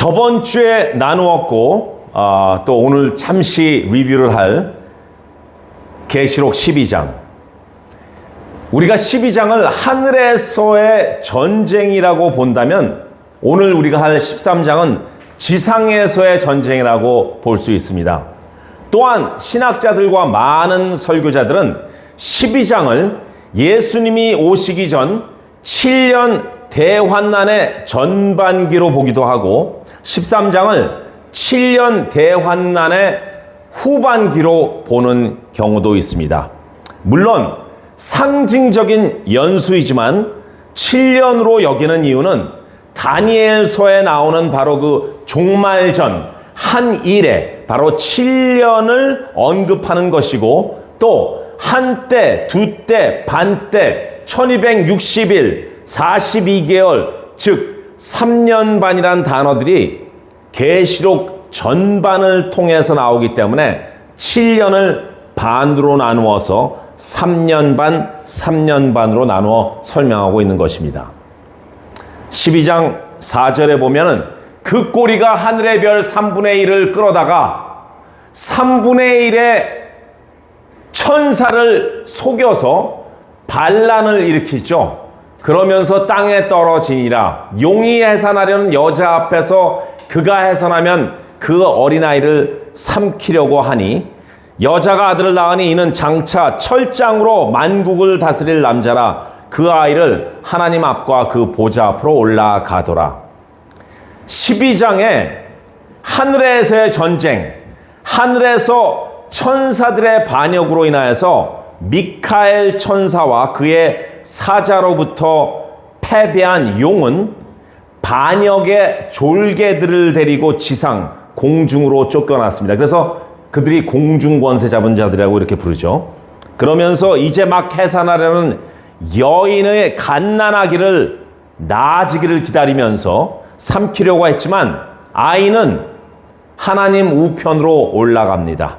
저번 주에 나누었고 또 오늘 잠시 리뷰를 할 계시록 12장. 우리가 12장을 하늘에서의 전쟁이라고 본다면 오늘 우리가 할 13장은 지상에서의 전쟁이라고 볼 수 있습니다. 또한 신학자들과 많은 설교자들은 12장을 예수님이 오시기 전 7년 대환난의 전반기로 보기도 하고 13장을 7년 대환난의 후반기로 보는 경우도 있습니다. 물론 상징적인 연수이지만 7년으로 여기는 이유는 다니엘서에 나오는 바로 그 종말전 한 일에 바로 7년을 언급하는 것이고 또 한때, 두때, 반때, 1260일, 42개월, 즉 3년 반이란 단어들이 계시록 전반을 통해서 나오기 때문에 7년을 반으로 나누어서 3년 반, 3년 반으로 나누어 설명하고 있는 것입니다. 12장 4절에 보면은 그 꼬리가 하늘의 별 3분의 1을 끌어다가 3분의 1의 천사를 속여서 반란을 일으키죠. 그러면서 땅에 떨어지니라. 용이 해산하려는 여자 앞에서 그가 해산하면 그 어린아이를 삼키려고 하니 여자가 아들을 낳으니 이는 장차 철장으로 만국을 다스릴 남자라. 그 아이를 하나님 앞과 그 보좌 앞으로 올라가더라. 12장에 하늘에서의 전쟁, 하늘에서 천사들의 반역으로 인하여서 미카엘 천사와 그의 사자로부터 패배한 용은 반역의 졸개들을 데리고 지상, 공중으로 쫓겨났습니다. 그래서 그들이 공중권세 잡은 자들이라고 이렇게 부르죠. 그러면서 이제 막 해산하려는 여인의 갓난아기를 나아지기를 기다리면서 삼키려고 했지만 아이는 하나님 우편으로 올라갑니다.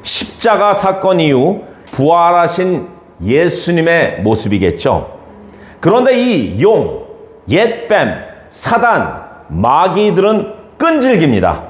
십자가 사건 이후 부활하신 예수님의 모습이겠죠. 그런데 이 용, 옛뱀, 사단, 마귀들은 끈질깁니다.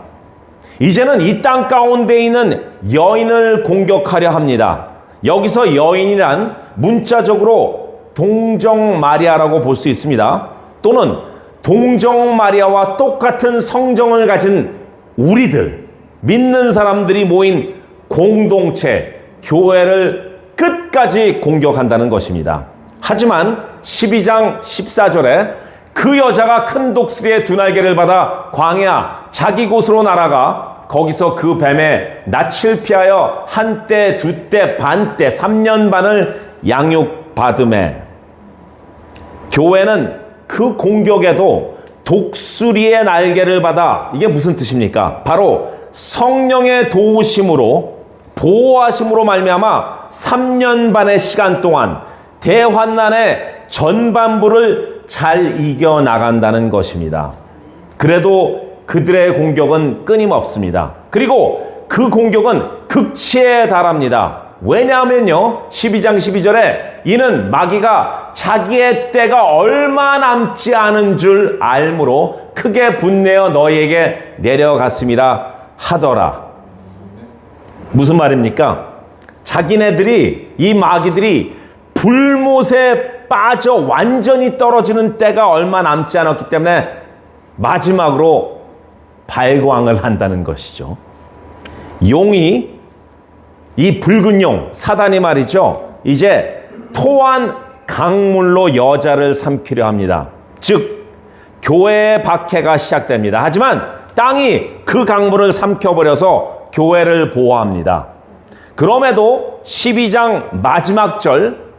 이제는 이 땅 가운데 있는 여인을 공격하려 합니다. 여기서 여인이란 문자적으로 동정 마리아라고 볼 수 있습니다. 또는 동정 마리아와 똑같은 성정을 가진 우리들, 믿는 사람들이 모인 공동체, 교회를 끝까지 공격한다는 것입니다. 하지만 12장 14절에 그 여자가 큰 독수리의 두 날개를 받아 광야 자기 곳으로 날아가 거기서 그 뱀의 낯을 피하여 한때, 두때, 반때, 3년 반을 양육받음에 교회는 그 공격에도 독수리의 날개를 받아 이게 무슨 뜻입니까? 바로 성령의 도우심으로 보호하심으로 말미암아 3년 반의 시간 동안 대환난의 전반부를 잘 이겨나간다는 것입니다. 그래도 그들의 공격은 끊임없습니다. 그리고 그 공격은 극치에 달합니다. 왜냐하면요, 12장 12절에 이는 마귀가 자기의 때가 얼마 남지 않은 줄 알므로 크게 분내어 너희에게 내려갔음이라 하더라. 무슨 말입니까? 자기네들이, 이 마귀들이 불못에 빠져 완전히 떨어지는 때가 얼마 남지 않았기 때문에 마지막으로 발광을 한다는 것이죠. 용이, 이 붉은 용, 사단이 말이죠. 이제 토한 강물로 여자를 삼키려 합니다. 즉 교회의 박해가 시작됩니다. 하지만 땅이 그 강물을 삼켜버려서 교회를 보호합니다. 그럼에도 12장 마지막 절,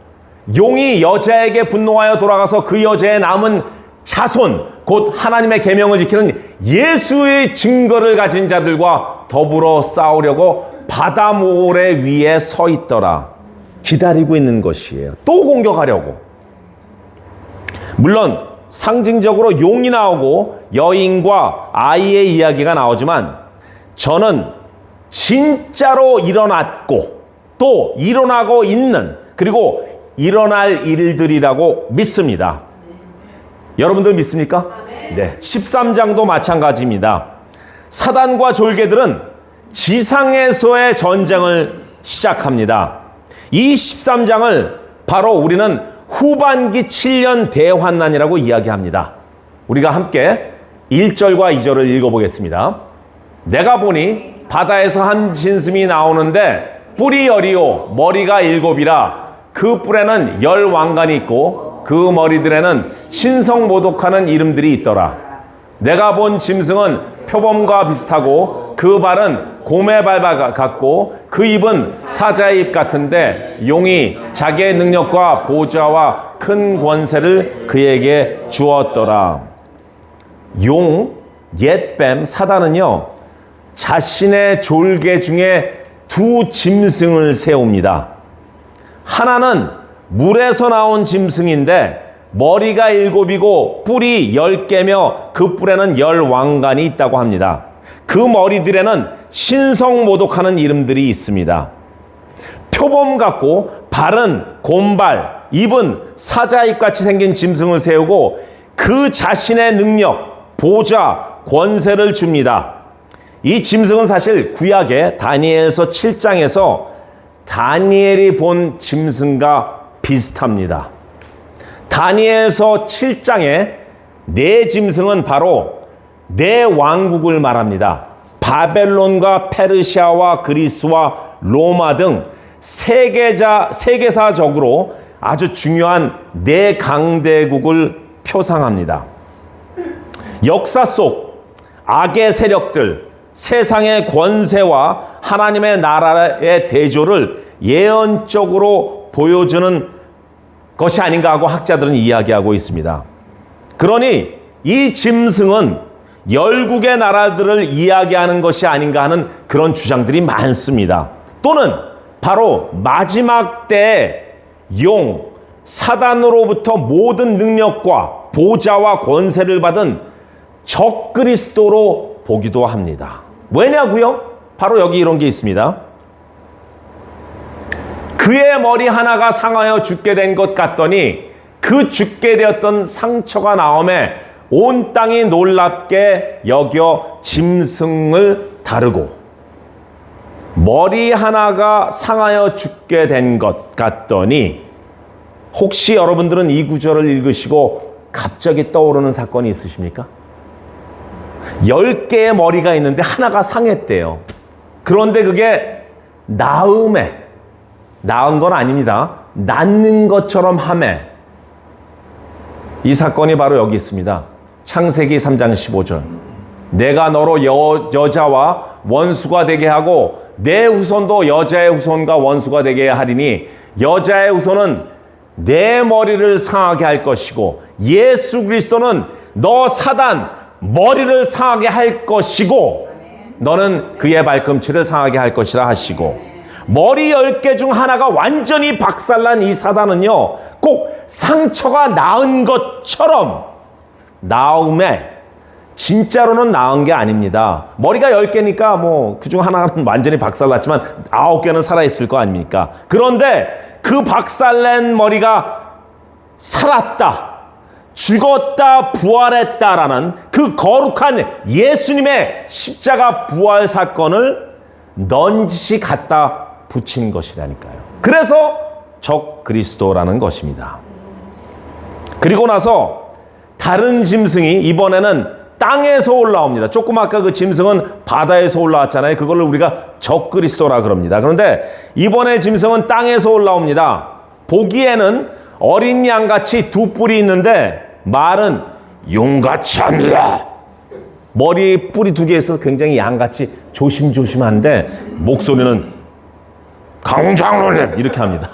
용이 여자에게 분노하여 돌아가서 그 여자의 남은 자손, 곧 하나님의 계명을 지키는 예수의 증거를 가진 자들과 더불어 싸우려고 바다 모래 위에 서 있더라. 기다리고 있는 것이에요. 또 공격하려고. 물론 상징적으로 용이 나오고 여인과 아이의 이야기가 나오지만 저는 진짜로 일어났고 또 일어나고 있는, 그리고 일어날 일들이라고 믿습니다. 여러분들 믿습니까? 네, 13장도 마찬가지입니다. 사단과 졸개들은 지상에서의 전쟁을 시작합니다. 이 13장을 바로 우리는 후반기 7년 대환난이라고 이야기합니다. 우리가 함께 1절과 2절을 읽어보겠습니다. 내가 보니 바다에서 한 진슴이 나오는데 뿔이 10이요 머리가 7이라 그 뿔에는 10 왕관이 있고 그 머리들에는 신성모독하는 이름들이 있더라. 내가 본 짐승은 표범과 비슷하고 그 발은 곰의 발 같고 그 입은 사자의 입 같은데 용이 자기의 능력과 보좌와 큰 권세를 그에게 주었더라. 용, 옛뱀, 사단은요 자신의 졸개 중에 두 짐승을 세웁니다. 하나는 물에서 나온 짐승인데 머리가 7이고 뿔이 10개며 그 뿔에는 10 왕관이 있다고 합니다. 그 머리들에는 신성모독하는 이름들이 있습니다. 표범 같고 발은 곰발, 입은 사자입같이 생긴 짐승을 세우고 그 자신의 능력, 보좌, 권세를 줍니다. 이 짐승은 사실 구약의 다니엘서 7장에서 다니엘이 본 짐승과 비슷합니다. 다니엘서 7장의 네 짐승은 바로 네 왕국을 말합니다. 바벨론과 페르시아와 그리스와 로마 등 세계사적으로 아주 중요한 네 강대국을 표상합니다. 역사 속 악의 세력들, 세상의 권세와 하나님의 나라의 대조를 예언적으로 보여주는 것이 아닌가 하고 학자들은 이야기하고 있습니다. 그러니 이 짐승은 열국의 나라들을 이야기하는 것이 아닌가 하는 그런 주장들이 많습니다. 또는 바로 마지막 때의 용, 사단으로부터 모든 능력과 보좌와 권세를 받은 적그리스도로 보기도 합니다. 왜냐고요? 바로 여기 이런 게 있습니다. 그의 머리 하나가 상하여 죽게 된 것 같더니 그 죽게 되었던 상처가 나오매 온 땅이 놀랍게 여겨 짐승을 다루고 머리 하나가 상하여 죽게 된 것 같더니 혹시 여러분들은 이 구절을 읽으시고 갑자기 떠오르는 사건이 있으십니까? 10개의 머리가 있는데 하나가 상했대요. 그런데 그게 낳은 건 아닙니다. 낳는 것처럼 하매. 이 사건이 바로 여기 있습니다. 창세기 3장 15절. 내가 너로 여자와 원수가 되게 하고 내 후손도 여자의 후손과 원수가 되게 하리니 여자의 후손은 내 머리를 상하게 할 것이고 예수 그리스도는 너 사단 머리를 상하게 할 것이고 너는 그의 발꿈치를 상하게 할 것이라 하시고 머리 10개 중 하나가 완전히 박살난 이 사단은요 꼭 상처가 나은 것처럼 나음에 진짜로는 나은 게 아닙니다. 머리가 10개니까 뭐 그중 하나는 완전히 박살났지만 9개는 살아있을 거 아닙니까? 그런데 그 박살낸 머리가 살았다, 죽었다, 부활했다라는 그 거룩한 예수님의 십자가 부활 사건을 넌지시 갖다 붙인 것이라니까요. 그래서 적그리스도라는 것입니다. 그리고 나서 다른 짐승이 이번에는 땅에서 올라옵니다. 조금 아까 그 짐승은 바다에서 올라왔잖아요. 그걸 우리가 적그리스도라 그럽니다. 그런데 이번에 짐승은 땅에서 올라옵니다. 보기에는 어린 양같이 두 뿔이 있는데 말은 용같이 합니다. 머리 뿔이 2개 있어서 굉장히 양같이 조심조심한데 목소리는 강장로님 이렇게 합니다.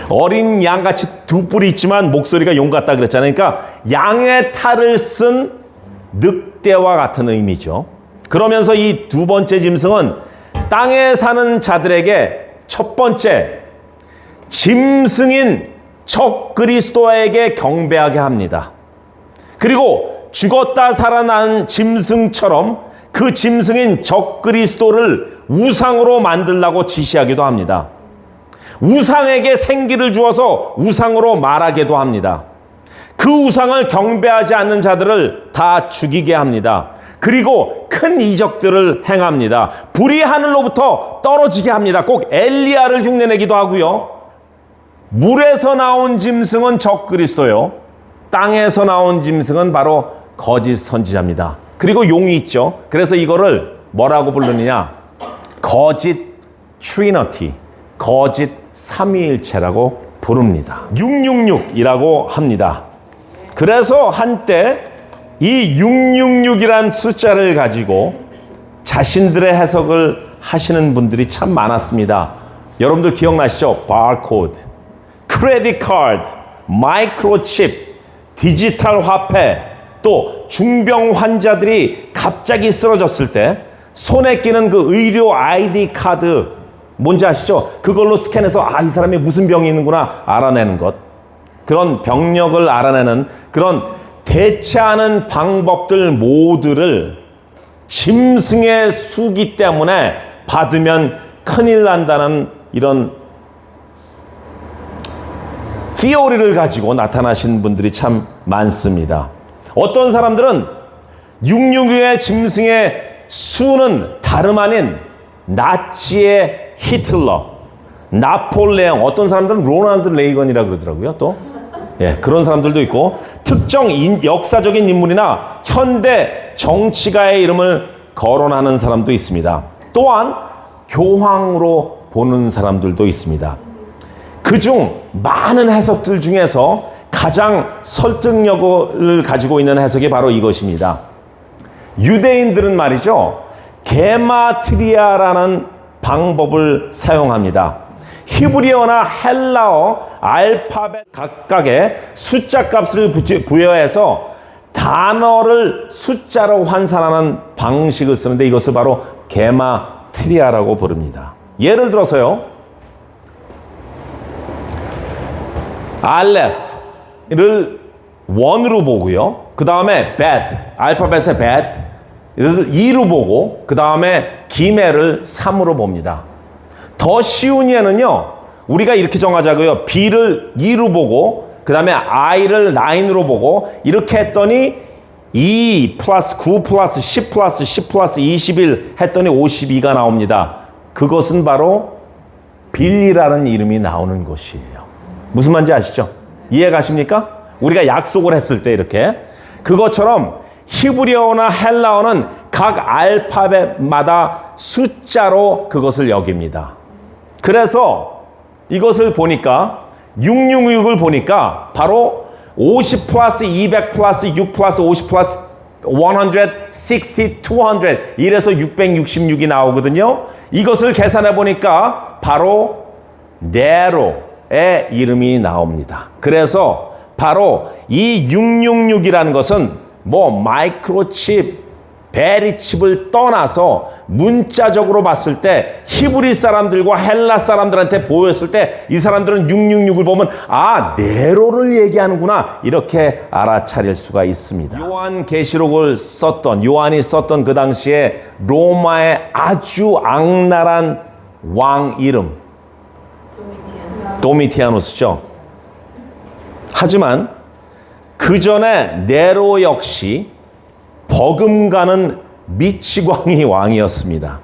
어린 양같이 2뿔이 있지만 목소리가 용 같다 그랬잖아요. 그러니까 양의 탈을 쓴 늑대와 같은 의미죠. 그러면서 이 두 번째 짐승은 땅에 사는 자들에게 첫 번째 짐승인 적그리스도에게 경배하게 합니다. 그리고 죽었다 살아난 짐승처럼 그 짐승인 적그리스도를 우상으로 만들라고 지시하기도 합니다. 우상에게 생기를 주어서 우상으로 말하기도 합니다. 그 우상을 경배하지 않는 자들을 다 죽이게 합니다. 그리고 큰 이적들을 행합니다. 불이 하늘로부터 떨어지게 합니다. 꼭 엘리야를 흉내내기도 하고요. 물에서 나온 짐승은 적그리스도요. 땅에서 나온 짐승은 바로 거짓 선지자입니다. 그리고 용이 있죠. 그래서 이거를 뭐라고 부르느냐? 거짓 트리너티, 거짓 삼위일체라고 부릅니다. 666이라고 합니다. 그래서 한때 이 666이란 숫자를 가지고 자신들의 해석을 하시는 분들이 참 많았습니다. 여러분들 기억나시죠? 바코드, 크레딧 카드, 마이크로칩, 디지털 화폐, 또 중병 환자들이 갑자기 쓰러졌을 때 손에 끼는 그 의료 아이디 카드 뭔지 아시죠? 그걸로 스캔해서 이 사람이 무슨 병이 있는구나 알아내는 것. 그런 병력을 알아내는 그런 대체하는 방법들 모두를 짐승의 수기 때문에 받으면 큰일 난다는 이런 티오리를 가지고 나타나신 분들이 참 많습니다. 어떤 사람들은 666의 짐승의 수는 다름 아닌 나치의 히틀러, 나폴레옹, 어떤 사람들은 로널드 레이건이라 그러더라고요. 또 그런 사람들도 있고 특정 역사적인 인물이나 현대 정치가의 이름을 거론하는 사람도 있습니다. 또한 교황으로 보는 사람들도 있습니다. 그중 많은 해석들 중에서 가장 설득력을 가지고 있는 해석이 바로 이것입니다. 유대인들은 말이죠, 게마트리아라는 방법을 사용합니다. 히브리어나 헬라어 알파벳 각각의 숫자 값을 부여해서 단어를 숫자로 환산하는 방식을 쓰는데 이것을 바로 게마트리아라고 부릅니다. 예를 들어서요, 알레프를 1으로 보고요, 그 다음에 bet, 알파벳의 bet, 이것을 2로 보고 그 다음에 기메를 3으로 봅니다. 더 쉬운 예는요, 우리가 이렇게 정하자고요. B를 2로 보고 그 다음에 I를 9으로 보고 이렇게 했더니 2 플러스 9 플러스 10 플러스 10 플러스 21 했더니 52가 나옵니다. 그것은 바로 빌리라는 이름이 나오는 것이에요. 무슨 말인지 아시죠? 이해 가십니까? 우리가 약속을 했을 때 이렇게 그것처럼 히브리어나 헬라어는 각 알파벳마다 숫자로 그것을 여깁니다. 그래서 이것을 보니까 666을 보니까 바로 50 플러스 200 플러스 6 플러스 50 플러스 160, 200 이래서 666이 나오거든요. 이것을 계산해 보니까 바로 네로의 이름이 나옵니다. 그래서 바로 이 666이라는 것은 마이크로칩, 베리칩을 떠나서 문자적으로 봤을 때 히브리 사람들과 헬라 사람들한테 보였을 때 이 사람들은 666을 보면 네로를 얘기하는구나 이렇게 알아차릴 수가 있습니다. 요한이 썼던 그 당시에 로마의 아주 악랄한 왕 이름 도미티아누스죠. 하지만 그 전에 네로 역시 버금가는 미치광이 왕이었습니다.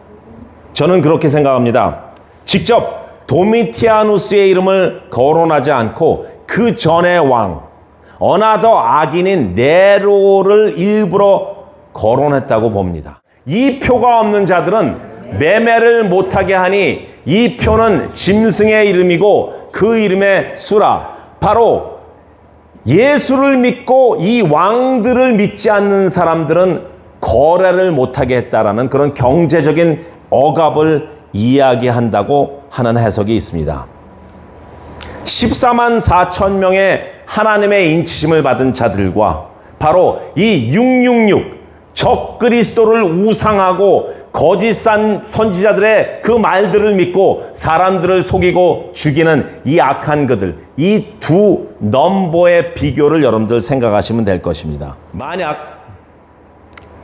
저는 그렇게 생각합니다. 직접 도미티아누스의 이름을 거론하지 않고 그 전의 왕, 어나더 악인인 네로를 일부러 거론했다고 봅니다. 이 표가 없는 자들은 매매를 못하게 하니 이 표는 짐승의 이름이고 그 이름의 수라, 바로 예수를 믿고 이 왕들을 믿지 않는 사람들은 거래를 못하게 했다라는 그런 경제적인 억압을 이야기한다고 하는 해석이 있습니다. 14만 4천 명의 하나님의 인치심을 받은 자들과 바로 이 666 적그리스도를 우상하고 거짓 선지자들의 그 말들을 믿고 사람들을 속이고 죽이는 이 악한 그들, 이 두 넘버의 비교를 여러분들 생각하시면 될 것입니다. 만약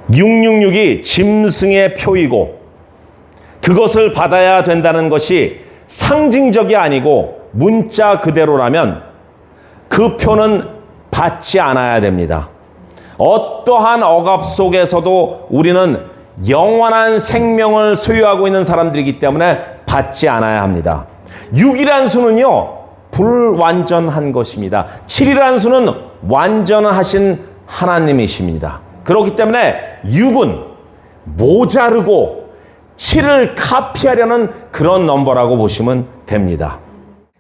666이 짐승의 표이고 그것을 받아야 된다는 것이 상징적이 아니고 문자 그대로라면 그 표는 받지 않아야 됩니다. 어떠한 억압 속에서도 우리는 영원한 생명을 소유하고 있는 사람들이기 때문에 받지 않아야 합니다. 6이라는 수는요, 불완전한 것입니다. 7이라는 수는 완전하신 하나님이십니다. 그렇기 때문에 6은 모자르고 7을 카피하려는 그런 넘버라고 보시면 됩니다.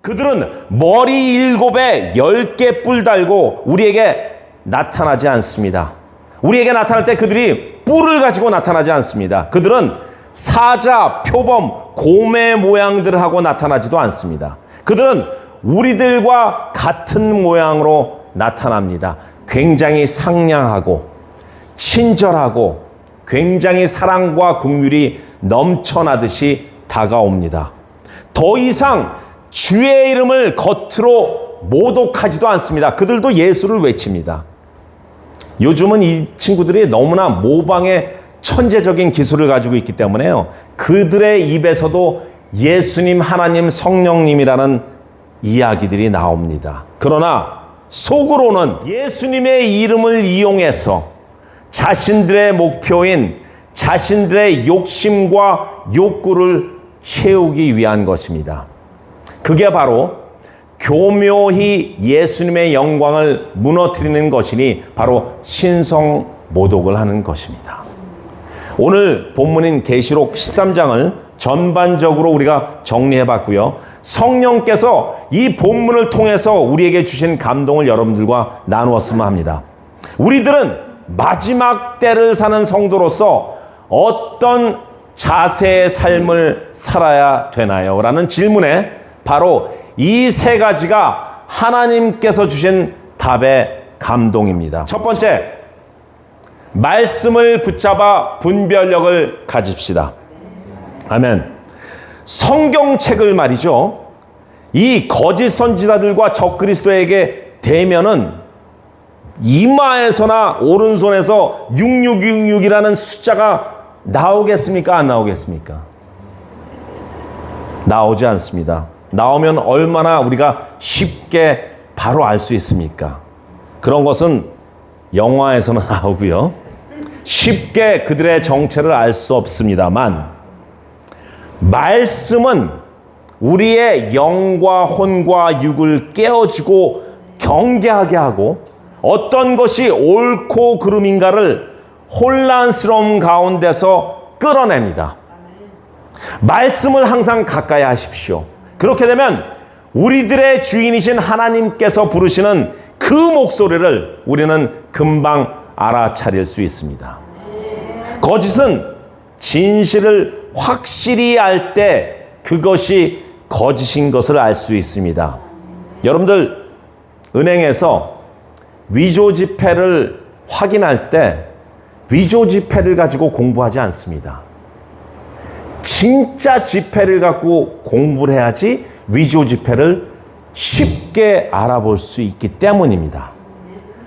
그들은 머리 7에 10개 뿔 달고 우리에게 나타나지 않습니다. 우리에게 나타날 때 그들이 뿔을 가지고 나타나지 않습니다. 그들은 사자, 표범, 곰의 모양들을 하고 나타나지도 않습니다. 그들은 우리들과 같은 모양으로 나타납니다. 굉장히 상냥하고 친절하고 굉장히 사랑과 긍휼이 넘쳐나듯이 다가옵니다. 더 이상 주의 이름을 겉으로 모독하지도 않습니다. 그들도 예수를 외칩니다. 요즘은 이 친구들이 너무나 모방의 천재적인 기술을 가지고 있기 때문에요. 그들의 입에서도 예수님, 하나님, 성령님이라는 이야기들이 나옵니다. 그러나 속으로는 예수님의 이름을 이용해서 자신들의 목표인 자신들의 욕심과 욕구를 채우기 위한 것입니다. 그게 바로 교묘히 예수님의 영광을 무너뜨리는 것이니 바로 신성모독을 하는 것입니다. 오늘 본문인 계시록 13장을 전반적으로 우리가 정리해 봤고요. 성령께서 이 본문을 통해서 우리에게 주신 감동을 여러분들과 나누었으면 합니다. 우리들은 마지막 때를 사는 성도로서 어떤 자세의 삶을 살아야 되나요? 라는 질문에 바로 이 세 가지가 하나님께서 주신 답의 감동입니다. 첫 번째, 말씀을 붙잡아 분별력을 가집시다. 아멘. 성경책을 말이죠. 이 거짓 선지자들과 적그리스도에게 대면은 이마에서나 오른손에서 6666이라는 숫자가 나오겠습니까? 안 나오겠습니까? 나오지 않습니다. 나오면 얼마나 우리가 쉽게 바로 알 수 있습니까? 그런 것은 영화에서는 나오고요. 쉽게 그들의 정체를 알 수 없습니다만 말씀은 우리의 영과 혼과 육을 깨어주고 경계하게 하고 어떤 것이 옳고 그름인가를 혼란스러움 가운데서 끌어냅니다. 말씀을 항상 가까이 하십시오. 그렇게 되면 우리들의 주인이신 하나님께서 부르시는 그 목소리를 우리는 금방 알아차릴 수 있습니다. 거짓은 진실을 확실히 알 때 그것이 거짓인 것을 알 수 있습니다. 여러분들 은행에서 위조 지폐를 확인할 때 위조 지폐를 가지고 공부하지 않습니다. 진짜 지폐를 갖고 공부를 해야지 위조 지폐를 쉽게 알아볼 수 있기 때문입니다.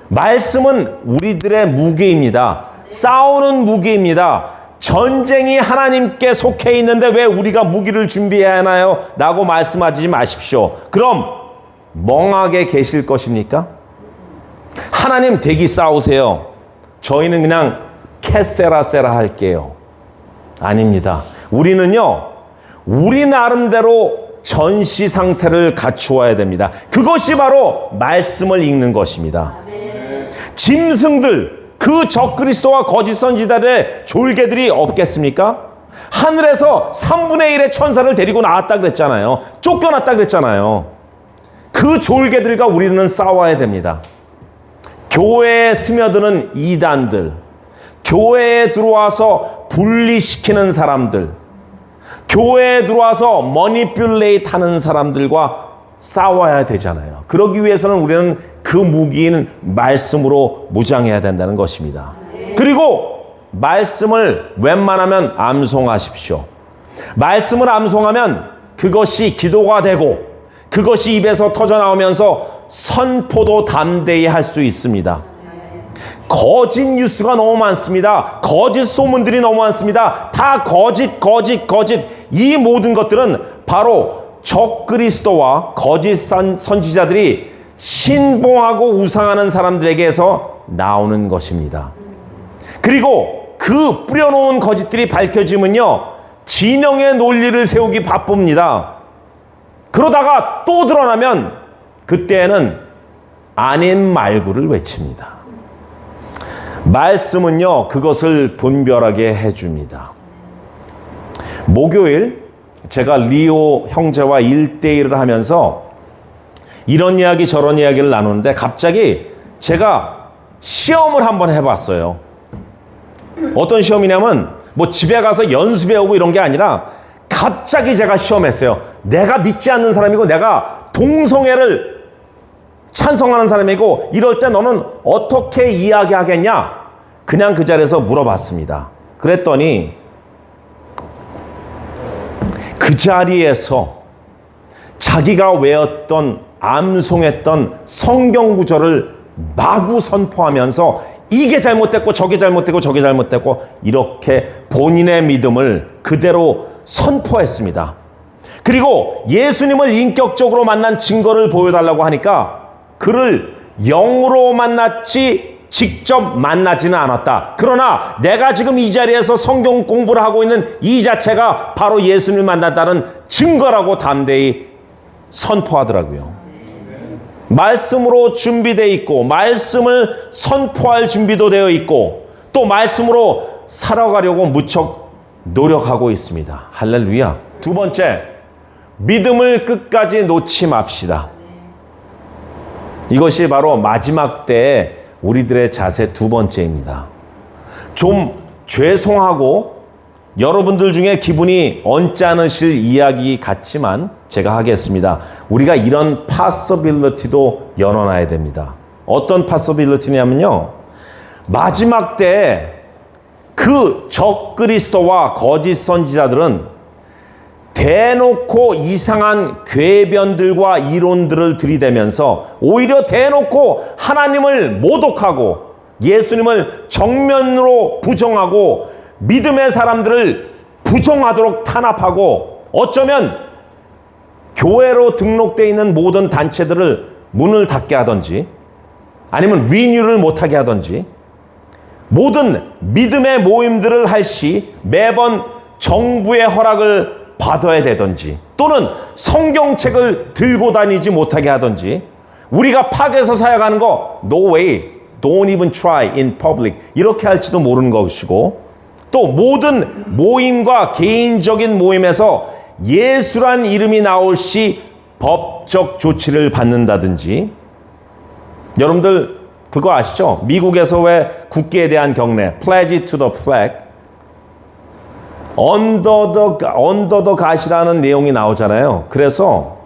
말씀은 우리들의 무기입니다. 싸우는 무기입니다. 전쟁이 하나님께 속해 있는데 왜 우리가 무기를 준비해야 하나요? 라고 말씀하지 마십시오. 그럼 멍하게 계실 것입니까? 하나님 대기 싸우세요. 저희는 그냥 캐세라세라 할게요. 아닙니다. 우리는요, 우리 나름대로 전시 상태를 갖추어야 됩니다. 그것이 바로 말씀을 읽는 것입니다. 짐승들, 그 적그리스도와 거짓 선지자들의 졸개들이 없겠습니까? 하늘에서 3분의 1의 천사를 데리고 나왔다 그랬잖아요. 쫓겨났다 그랬잖아요. 그 졸개들과 우리는 싸워야 됩니다. 교회에 스며드는 이단들, 교회에 들어와서 분리시키는 사람들, 교회에 들어와서 머니퓰레이트 하는 사람들과 싸워야 되잖아요. 그러기 위해서는 우리는 그 무기인 말씀으로 무장해야 된다는 것입니다. 그리고 말씀을 웬만하면 암송하십시오. 말씀을 암송하면 그것이 기도가 되고 그것이 입에서 터져나오면서 선포도 담대히 할 수 있습니다. 거짓 뉴스가 너무 많습니다. 거짓 소문들이 너무 많습니다. 다 거짓. 이 모든 것들은 바로 적그리스도와 거짓 선지자들이 신봉하고 우상하는 사람들에게서 나오는 것입니다. 그리고 그 뿌려놓은 거짓들이 밝혀지면요, 진영의 논리를 세우기 바쁩니다. 그러다가 또 드러나면 그때는 아닌 말구를 외칩니다. 말씀은요, 그것을 분별하게 해줍니다. 목요일 제가 리오 형제와 1대1을 하면서 이런 이야기 저런 이야기를 나누는데 갑자기 제가 시험을 한번 해봤어요. 어떤 시험이냐면 뭐 집에 가서 연습해오고 이런 게 아니라 갑자기 제가 시험했어요. 내가 믿지 않는 사람이고 내가 동성애를 찬성하는 사람이고 이럴 때 너는 어떻게 이야기하겠냐? 그냥 그 자리에서 물어봤습니다. 그랬더니 그 자리에서 자기가 외웠던 암송했던 성경 구절을 마구 선포하면서 이게 잘못됐고 저게 잘못됐고 저게 잘못됐고 이렇게 본인의 믿음을 그대로 선포했습니다. 그리고 예수님을 인격적으로 만난 증거를 보여달라고 하니까 그를 영으로 만났지 직접 만나지는 않았다. 그러나 내가 지금 이 자리에서 성경 공부를 하고 있는 이 자체가 바로 예수님을 만났다는 증거라고 담대히 선포하더라고요. 말씀으로 준비되어 있고 말씀을 선포할 준비도 되어 있고 또 말씀으로 살아가려고 무척 노력하고 있습니다. 할렐루야. 두 번째, 믿음을 끝까지 놓지 맙시다. 이것이 바로 마지막 때의 우리들의 자세 두 번째입니다. 좀 죄송하고 여러분들 중에 기분이 언짢으실 이야기 같지만 제가 하겠습니다. 우리가 이런 possibility도 열어놔야 됩니다. 어떤 possibility냐면요, 마지막 때 그 적그리스도와 거짓 선지자들은 대놓고 이상한 궤변들과 이론들을 들이대면서 오히려 대놓고 하나님을 모독하고 예수님을 정면으로 부정하고 믿음의 사람들을 부정하도록 탄압하고 어쩌면 교회로 등록되어 있는 모든 단체들을 문을 닫게 하든지 아니면 리뉴를 못하게 하든지 모든 믿음의 모임들을 할 시 매번 정부의 허락을 받아야 되든지 또는 성경책을 들고 다니지 못하게 하든지 우리가 팍에서 사역하는 거 No way, don't even try in public 이렇게 할지도 모르는 것이고 또 모든 모임과 개인적인 모임에서 예수란 이름이 나올 시 법적 조치를 받는다든지 여러분들 그거 아시죠? 미국에서 왜 국기에 대한 경례 Pledge to the flag Under the God이라는 내용이 나오잖아요. 그래서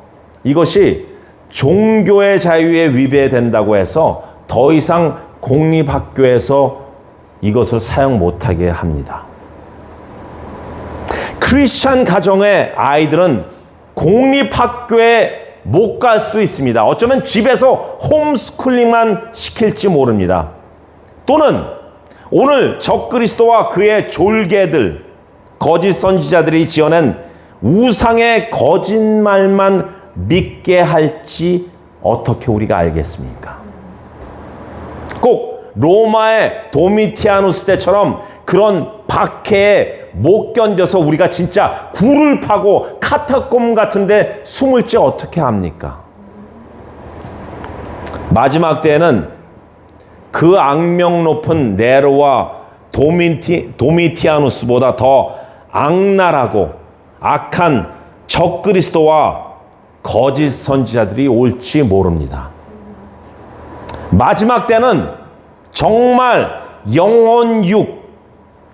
이것이 종교의 자유에 위배된다고 해서 더 이상 공립학교에서 이것을 사용 못하게 합니다. 크리스찬 가정의 아이들은 공립학교에 못 갈 수도 있습니다. 어쩌면 집에서 홈스쿨링만 시킬지 모릅니다. 또는 오늘 적그리스도와 그의 졸개들 거짓 선지자들이 지어낸 우상의 거짓말만 믿게 할지 어떻게 우리가 알겠습니까? 꼭 로마의 도미티아누스 때처럼 그런 박해에 못 견뎌서 우리가 진짜 굴을 파고 카타콤 같은데 숨을지 어떻게 합니까? 마지막 때에는 그 악명 높은 네로와 도미티아누스보다 더 악랄하고 악한 적그리스도와 거짓 선지자들이 올지 모릅니다. 마지막 때는 정말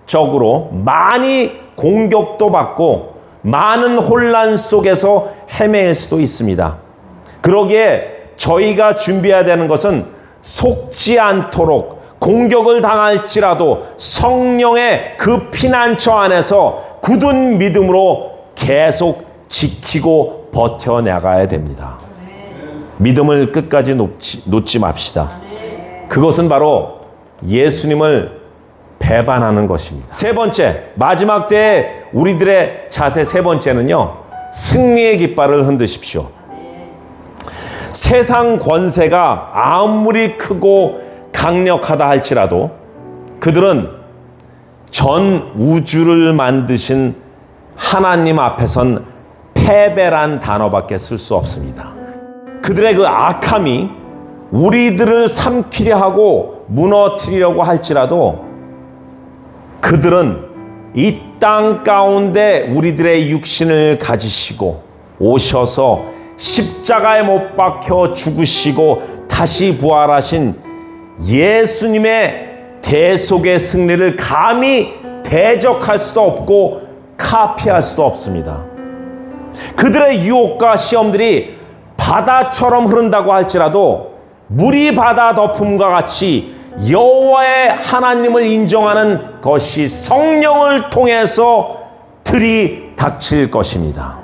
영혼육적으로 많이 공격도 받고 많은 혼란 속에서 헤매일 수도 있습니다. 그러기에 저희가 준비해야 되는 것은 속지 않도록 공격을 당할지라도 성령의 그 피난처 안에서 굳은 믿음으로 계속 지키고 버텨나가야 됩니다. 믿음을 끝까지 놓지 맙시다. 그것은 바로 예수님을 배반하는 것입니다. 세 번째, 마지막 때에 우리들의 자세 세 번째는요, 승리의 깃발을 흔드십시오. 세상 권세가 아무리 크고 강력하다 할지라도 그들은 전 우주를 만드신 하나님 앞에선 패배란 단어밖에 쓸 수 없습니다. 그들의 그 악함이 우리들을 삼키려 하고 무너뜨리려고 할지라도 그들은 이 땅 가운데 우리들의 육신을 가지시고 오셔서 십자가에 못 박혀 죽으시고 다시 부활하신 예수님의 대속의 승리를 감히 대적할 수도 없고 카피할 수도 없습니다. 그들의 유혹과 시험들이 바다처럼 흐른다고 할지라도 물이 바다 덮음과 같이 여호와의 하나님을 인정하는 것이 성령을 통해서 들이닥칠 것입니다.